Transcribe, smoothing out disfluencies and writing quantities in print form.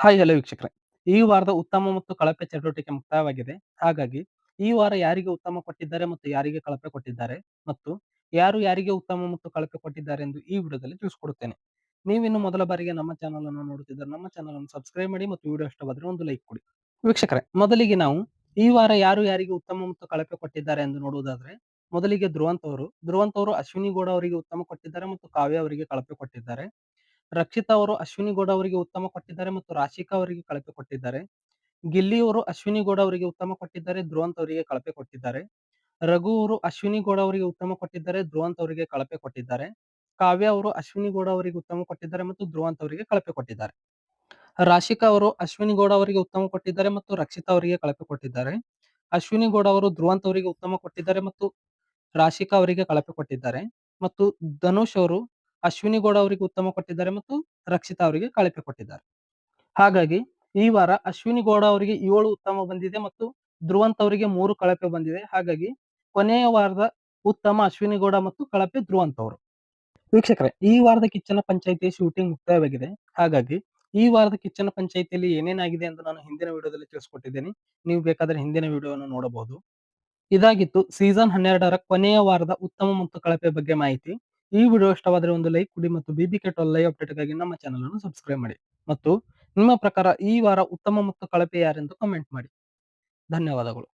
Hi hello ವೀಕ್ಷಕರೇ. ಈ ವಾರದ ಉತ್ತಮ ಮತ್ತು ಕಳಪೆ ಚಟುವಟಿಕೆ ಮುಕ್ತಾಯವಾಗಿದೆ. ಹಾಗಾಗಿ ಈ ವಾರ ಯಾರಿಗೆ ಉತ್ತಮ ಕೊಟ್ಟಿದ್ದಾರೆ ಮತ್ತು ಯಾರಿಗೆ ಕಳಪೆ ಕೊಟ್ಟಿದ್ದಾರೆ ಮತ್ತು ಯಾರು ಯಾರಿಗೆ ಉತ್ತಮ ಮತ್ತು ಕಳಪೆ ಕೊಟ್ಟಿದ್ದಾರೆ ಎಂದು ಈ ವಿಡಿಯೋದಲ್ಲಿ ತಿಳಿಸಿಕೊಡುತ್ತೇನೆ. ನೀವಿನ್ನು ಮೊದಲ ಬಾರಿಗೆ ನಮ್ಮ ಚಾನಲ್ ಅನ್ನು ನೋಡುತ್ತಿದ್ದರೆ ನಮ್ಮ ಚಾನಲ್ ಅನ್ನು ಸಬ್ಸ್ಕ್ರೈಬ್ ಮಾಡಿ ಮತ್ತು ವಿಡಿಯೋ ಇಷ್ಟವಾದರೆ ಒಂದು ಲೈಕ್ ಕೊಡಿ. ವೀಕ್ಷಕರೇ, ಮೊದಲಿಗೆ ನಾವು ಈ ವಾರ ಯಾರು ಯಾರಿಗೆ ಉತ್ತಮ ಮತ್ತು ಕಳಪೆ ಕೊಟ್ಟಿದ್ದಾರೆ ಎಂದು ನೋಡುವುದಾದ್ರೆ, ಮೊದಲಿಗೆ ಧ್ರುವಂತ್ ಅವರು ಅಶ್ವಿನಿ ಗೌಡ ಅವರಿಗೆ ಉತ್ತಮ ಕೊಟ್ಟಿದ್ದಾರೆ ಮತ್ತು ಕಾವ್ಯ ಅವರಿಗೆ ಕಳಪೆ ಕೊಟ್ಟಿದ್ದಾರೆ. ರಕ್ಷಿತಾ ಅವರು ಅಶ್ವಿನಿ ಗೌಡ ಅವರಿಗೆ ಉತ್ತಮ ಕೊಟ್ಟಿದ್ದಾರೆ ಮತ್ತು ರಾಶಿಕಾ ಅವರಿಗೆ ಕಳಪೆ ಕೊಟ್ಟಿದ್ದಾರೆ. ಗಿಲ್ಲಿ ಅವರು ಅಶ್ವಿನಿ ಗೌಡ ಅವರಿಗೆ ಉತ್ತಮ ಕೊಟ್ಟಿದ್ದಾರೆ, ಧ್ರುವಂತ್ ಅವರಿಗೆ ಕಳಪೆ ಕೊಟ್ಟಿದ್ದಾರೆ. ರಘು ಅವರು ಅಶ್ವಿನಿ ಗೌಡ ಅವರಿಗೆ ಉತ್ತಮ ಕೊಟ್ಟಿದ್ದಾರೆ, ಧ್ರುವಂತ್ ಅವರಿಗೆ ಕಳಪೆ ಕೊಟ್ಟಿದ್ದಾರೆ. ಕಾವ್ಯ ಅವರು ಅಶ್ವಿನಿ ಗೌಡ ಅವರಿಗೆ ಉತ್ತಮ ಕೊಟ್ಟಿದ್ದಾರೆ ಮತ್ತು ಧ್ರುವಂತ್ ಅವರಿಗೆ ಕಳಪೆ ಕೊಟ್ಟಿದ್ದಾರೆ. ರಾಶಿಕಾ ಅವರು ಅಶ್ವಿನಿ ಗೌಡ ಅವರಿಗೆ ಉತ್ತಮ ಕೊಟ್ಟಿದ್ದಾರೆ ಮತ್ತು ರಕ್ಷಿತಾ ಅವರಿಗೆ ಕಳಪೆ ಕೊಟ್ಟಿದ್ದಾರೆ. ಅಶ್ವಿನಿ ಗೌಡ ಅವರು ಧ್ರುವಂತ್ ಅವರಿಗೆ ಉತ್ತಮ ಕೊಟ್ಟಿದ್ದಾರೆ ಮತ್ತು ರಾಶಿಕಾ ಅವರಿಗೆ ಕಳಪೆ ಕೊಟ್ಟಿದ್ದಾರೆ. ಮತ್ತು ಧನುಷ್ ಅವರು ಅಶ್ವಿನಿ ಗೌಡ ಅವರಿಗೆ ಉತ್ತಮ ಕೊಟ್ಟಿದ್ದಾರೆ ಮತ್ತು ರಕ್ಷಿತಾ ಅವರಿಗೆ ಕಳಪೆ ಕೊಟ್ಟಿದ್ದಾರೆ. ಹಾಗಾಗಿ ಈ ವಾರ ಅಶ್ವಿನಿ ಗೌಡ ಅವರಿಗೆ 7 ಉತ್ತಮ ಬಂದಿದೆ ಮತ್ತು ಧ್ರುವಂತ್ ಅವರಿಗೆ 3 ಕಳಪೆ ಬಂದಿದೆ. ಹಾಗಾಗಿ ಕೊನೆಯ ವಾರದ ಉತ್ತಮ ಅಶ್ವಿನಿ ಗೌಡ ಮತ್ತು ಕಳಪೆ ಧ್ರುವಂತ್ ಅವರು. ವೀಕ್ಷಕರೇ, ಈ ವಾರದ ಕಿಚ್ಚನ ಪಂಚಾಯಿತಿಯ ಶೂಟಿಂಗ್ ಮುಕ್ತಾಯವಾಗಿದೆ. ಹಾಗಾಗಿ ಈ ವಾರದ ಕಿಚ್ಚನ ಪಂಚಾಯಿತಿಯಲ್ಲಿ ಏನೇನಾಗಿದೆ ಎಂದು ನಾನು ಹಿಂದಿನ ವಿಡಿಯೋದಲ್ಲಿ ತಿಳಿಸಿಕೊಟ್ಟಿದ್ದೇನೆ. ನೀವು ಬೇಕಾದರೆ ಹಿಂದಿನ ವಿಡಿಯೋವನ್ನು ನೋಡಬಹುದು. ಇದಾಗಿತ್ತು ಸೀಸನ್ 12ರ ಕೊನೆಯ ವಾರದ ಉತ್ತಮ ಮತ್ತು ಕಳಪೆ ಬಗ್ಗೆ ಮಾಹಿತಿ. ಈ ವಿಡಿಯೋ ಇಷ್ಟವಾದರೆ ಒಂದು ಲೈಕ್ ಕೊಡಿ ಮತ್ತು BBK12 ಲೈವ್ ಅಪ್ಡೇಟ್ಗಾಗಿ ನಮ್ಮ ಚಾನಲ್ ಅನ್ನು ಸಬ್ಸ್ಕ್ರೈಬ್ ಮಾಡಿ ಮತ್ತು ನಿಮ್ಮ ಪ್ರಕಾರ ಈ ವಾರ ಉತ್ತಮ ಮತ್ತು ಕಳಪೆ ಯಾರೆಂದು ಕಮೆಂಟ್ ಮಾಡಿ. ಧನ್ಯವಾದಗಳು.